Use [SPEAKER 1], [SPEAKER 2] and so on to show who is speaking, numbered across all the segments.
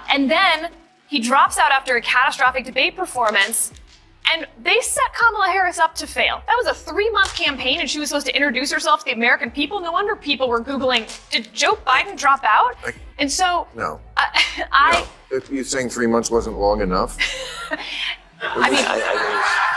[SPEAKER 1] And then he drops out after a catastrophic debate performance. And they set Kamala Harris up to fail. That was a 3-month campaign, and she was supposed to introduce herself to the American people. No wonder people were Googling, did Joe Biden drop out? And so...
[SPEAKER 2] No. If you're saying 3 months wasn't long enough?
[SPEAKER 1] I mean...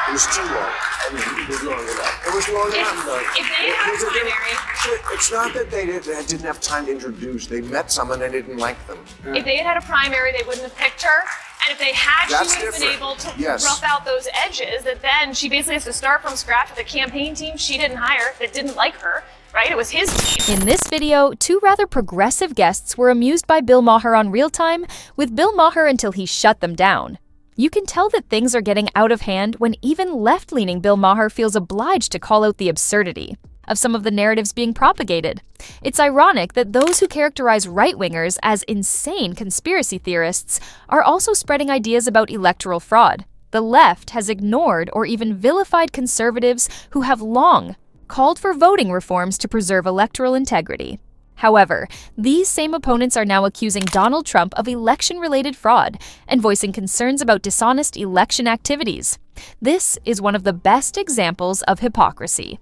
[SPEAKER 3] It was too long. I mean, it was long enough. It was long enough.
[SPEAKER 1] If they had a primary...
[SPEAKER 2] It's not that they didn't have time to introduce. They met someone and they didn't like them.
[SPEAKER 1] If they had a primary, they wouldn't have picked her. And if they had,
[SPEAKER 2] That's
[SPEAKER 1] she would have been able to
[SPEAKER 2] Yes.
[SPEAKER 1] rough out those edges that then she basically has to start from scratch with a campaign team she didn't hire that didn't like her, right? It was his team.
[SPEAKER 4] In this video, two rather progressive guests were amused by Bill Maher on Real Time, with Bill Maher until he shut them down. You can tell that things are getting out of hand when even left-leaning Bill Maher feels obliged to call out the absurdity of some of the narratives being propagated. It's ironic that those who characterize right-wingers as insane conspiracy theorists are also spreading ideas about electoral fraud. The left has ignored or even vilified conservatives who have long called for voting reforms to preserve electoral integrity. However, these same opponents are now accusing Donald Trump of election-related fraud and voicing concerns about dishonest election activities. This is one of the best examples of hypocrisy.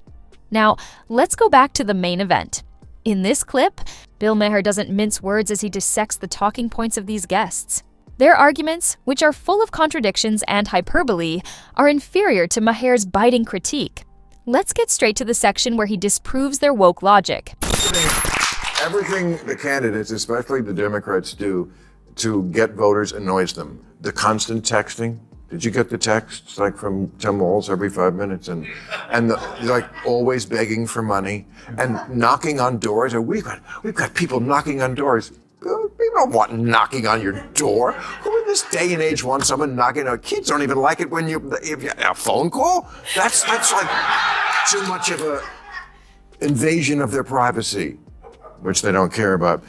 [SPEAKER 4] Now, let's go back to the main event. In this clip, Bill Maher doesn't mince words as he dissects the talking points of these guests. Their arguments, which are full of contradictions and hyperbole, are inferior to Maher's biting critique. Let's get straight to the section where he disproves their woke logic.
[SPEAKER 2] Everything the candidates, especially the Democrats, do to get voters annoys them. The constant texting. Did you get the texts like from Tim Walz every 5 minutes and like always begging for money and knocking on doors? And we've got people knocking on doors. People don't want knocking on your door. Who in this day and age wants someone knocking on? Kids don't even like it when if you a phone call. That's like too much of a invasion of their privacy, which they don't care about.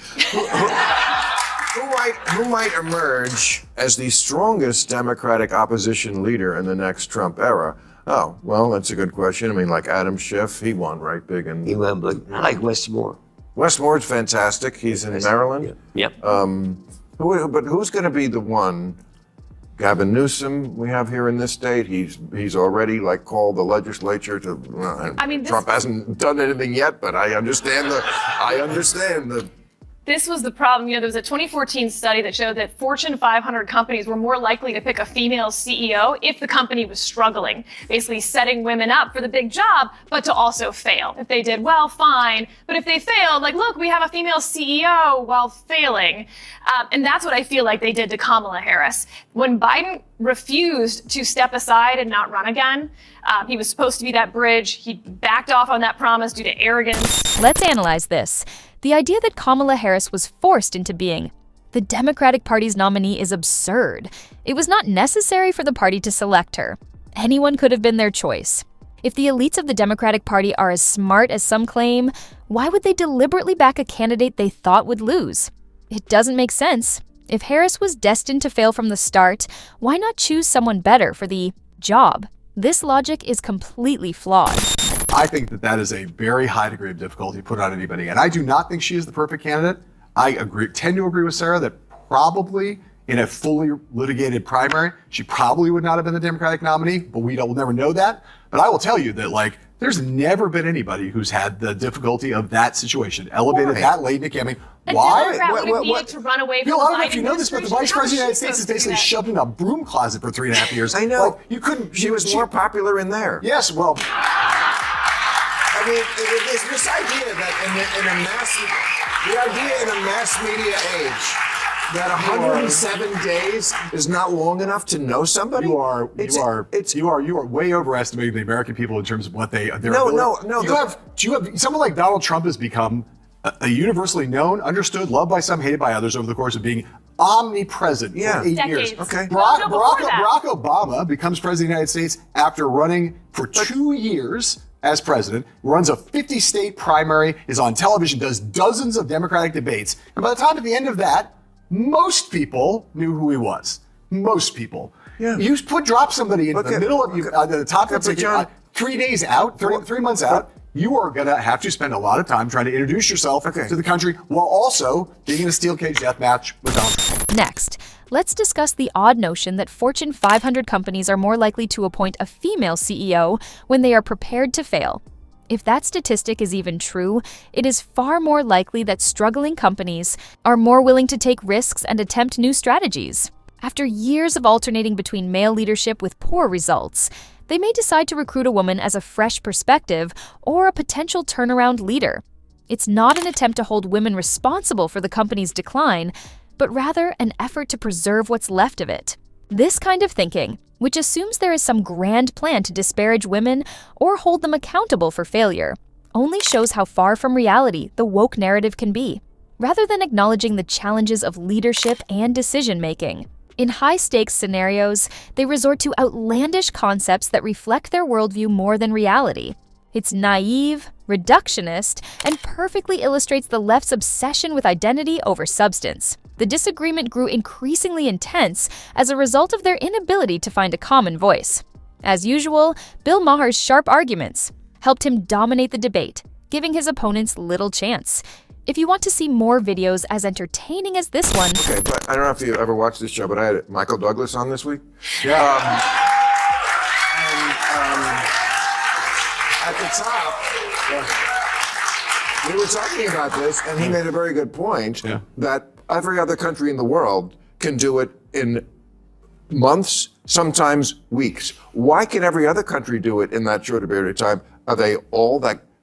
[SPEAKER 2] Who might emerge as the strongest Democratic opposition leader in the next Trump era? Oh, well, that's a good question. I mean, like Adam Schiff, he won right big. And
[SPEAKER 3] He went, but I like Westmore.
[SPEAKER 2] Westmore's fantastic. He's in Maryland.
[SPEAKER 3] Yep.
[SPEAKER 2] But who's going to be the one? Gavin Newsom, we have here in this state. He's already like called the legislature to. Trump hasn't done anything yet, but I understand the.
[SPEAKER 1] This was the problem. There was a 2014 study that showed that Fortune 500 companies were more likely to pick a female CEO if the company was struggling, basically setting women up for the big job, but to also fail. If they did well, fine. But if they failed, like, look, we have a female CEO while failing. And that's what I feel like they did to Kamala Harris. When Biden refused to step aside and not run again, he was supposed to be that bridge. He backed off on that promise due to arrogance.
[SPEAKER 4] Let's analyze this. The idea that Kamala Harris was forced into being the Democratic Party's nominee is absurd. It was not necessary for the party to select her. Anyone could have been their choice. If the elites of the Democratic Party are as smart as some claim, why would they deliberately back a candidate they thought would lose? It doesn't make sense. If Harris was destined to fail from the start, why not choose someone better for the job? This logic is completely flawed.
[SPEAKER 5] I think that is a very high degree of difficulty to put on anybody. And I do not think she is the perfect candidate. I tend to agree with Sarah that probably in a fully litigated primary, she probably would not have been the Democratic nominee, but we'll never know that. But I will tell you that, there's never been anybody who's had the difficulty of that situation, elevated that late in the campaign.
[SPEAKER 1] Why? Democrat would have needed to run away from
[SPEAKER 5] I don't know if you know this, but the Vice President of the United States is basically shoved in a broom closet for 3.5 years.
[SPEAKER 2] I know.
[SPEAKER 5] You couldn't.
[SPEAKER 2] She was more popular in there.
[SPEAKER 5] Yes, well.
[SPEAKER 2] I mean, there's this idea that in a mass media age, that 107 days is not long enough to know somebody.
[SPEAKER 5] You are way overestimating the American people in terms of what their ability. No. You have someone like Donald Trump has become a universally known, understood, loved by some, hated by others over the course of being omnipresent for 8 years.
[SPEAKER 2] Okay.
[SPEAKER 5] Barack Obama becomes president of the United States after running for 2 years as president, runs a 50-state primary, is on television, does dozens of Democratic debates, and by the time at the end of that, most people knew who he was. Most people.
[SPEAKER 2] Yeah.
[SPEAKER 5] You drop somebody in the middle of the top of the ticket, 3 days out, 3 months out. You are going to have to spend a lot of time trying to introduce yourself to the country while also being in a steel cage death match with Donald Trump.
[SPEAKER 4] Next, let's discuss the odd notion that Fortune 500 companies are more likely to appoint a female CEO when they are prepared to fail. If that statistic is even true, it is far more likely that struggling companies are more willing to take risks and attempt new strategies. After years of alternating between male leadership with poor results, they may decide to recruit a woman as a fresh perspective or a potential turnaround leader. It's not an attempt to hold women responsible for the company's decline, but rather an effort to preserve what's left of it. This kind of thinking, which assumes there is some grand plan to disparage women or hold them accountable for failure, only shows how far from reality the woke narrative can be, rather than acknowledging the challenges of leadership and decision-making. In high-stakes scenarios, they resort to outlandish concepts that reflect their worldview more than reality. It's naive, reductionist, and perfectly illustrates the left's obsession with identity over substance. The disagreement grew increasingly intense as a result of their inability to find a common voice. As usual, Bill Maher's sharp arguments helped him dominate the debate, giving his opponents little chance. If you want to see more videos as entertaining as this one...
[SPEAKER 2] Okay, but I don't know if you ever watched this show, but I had Michael Douglas on this week.
[SPEAKER 5] Yeah.
[SPEAKER 2] At the top, we were talking about this, and he made a very good point that every other country in the world can do it in months, sometimes weeks. Why can every other country do it in that short a period of time? Are they all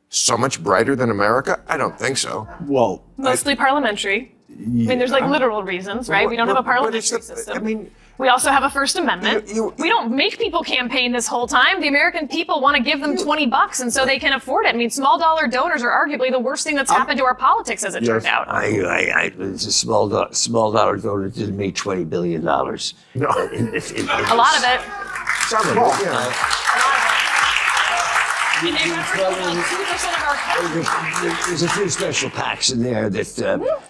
[SPEAKER 2] so much brighter than America? I don't think so.
[SPEAKER 5] Well,
[SPEAKER 1] Mostly parliamentary. I mean, there's literal reasons, right? We don't have a parliamentary system.
[SPEAKER 2] I mean,
[SPEAKER 1] we also have a First Amendment.
[SPEAKER 2] You-
[SPEAKER 1] We don't make people campaign this whole time. The American people want to give them $20 and so they can afford it. I mean, small dollar donors are arguably the worst thing that's happened to our politics as it turned out.
[SPEAKER 3] It's a small dollar donor didn't make $20 billion.
[SPEAKER 2] No.
[SPEAKER 1] A lot of it.
[SPEAKER 2] some of it, yeah.
[SPEAKER 1] And they represent about 2% of our country.
[SPEAKER 3] There's a few special PACs in there that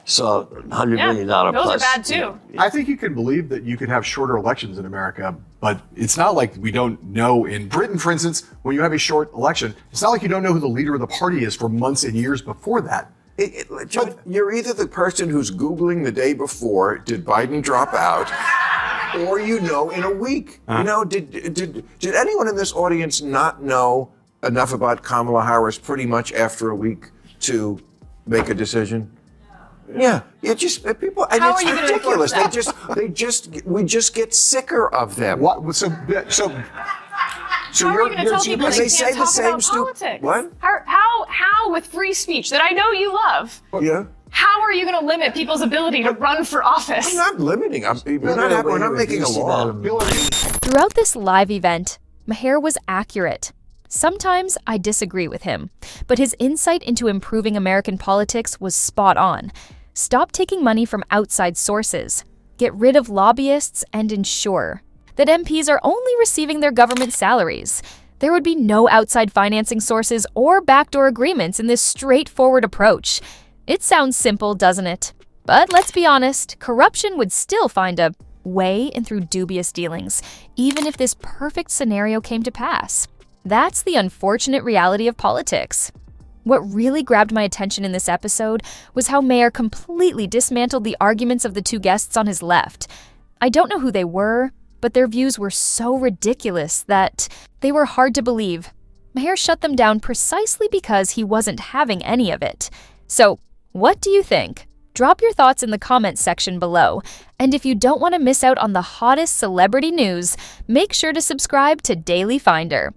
[SPEAKER 3] saw $100
[SPEAKER 1] Yeah,
[SPEAKER 3] million
[SPEAKER 1] those
[SPEAKER 3] plus.
[SPEAKER 1] are bad too.
[SPEAKER 5] I think you can believe that you could have shorter elections in America, but it's not like we don't know. In Britain, for instance, when you have a short election, it's not like you don't know who the leader of the party is for months and years before that.
[SPEAKER 2] John, you're either the person who's Googling the day before, did Biden drop out, or you know in a week. You know, did anyone in this audience not know enough about Kamala Harris pretty much after a week to make a decision? Yeah, it's just people. And
[SPEAKER 1] How
[SPEAKER 2] it's
[SPEAKER 1] are you gonna
[SPEAKER 2] ridiculous.
[SPEAKER 1] enforce
[SPEAKER 2] We just get sicker of them.
[SPEAKER 5] What? So
[SPEAKER 1] How are you going to tell people
[SPEAKER 2] because
[SPEAKER 1] they
[SPEAKER 2] they say
[SPEAKER 1] can't
[SPEAKER 2] the
[SPEAKER 1] talk
[SPEAKER 2] same
[SPEAKER 1] about politics?
[SPEAKER 2] What?
[SPEAKER 1] How with free speech that I know you love,
[SPEAKER 2] Yeah.
[SPEAKER 1] how are you going to limit people's ability to run for office?
[SPEAKER 2] I'm not limiting. We're not making a law.
[SPEAKER 4] Throughout this live event, Maher was accurate. Sometimes I disagree with him, but his insight into improving American politics was spot on. Stop taking money from outside sources, get rid of lobbyists, and ensure that MPs are only receiving their government salaries. There would be no outside financing sources or backdoor agreements in this straightforward approach. It sounds simple, doesn't it? But let's be honest, corruption would still find a way in through dubious dealings, even if this perfect scenario came to pass. That's the unfortunate reality of politics. What really grabbed my attention in this episode was how Maher completely dismantled the arguments of the two guests on his left. I don't know who they were, but their views were so ridiculous that they were hard to believe. Maher shut them down precisely because he wasn't having any of it. So, what do you think? Drop your thoughts in the comments section below. And if you don't want to miss out on the hottest celebrity news, make sure to subscribe to Daily Finder.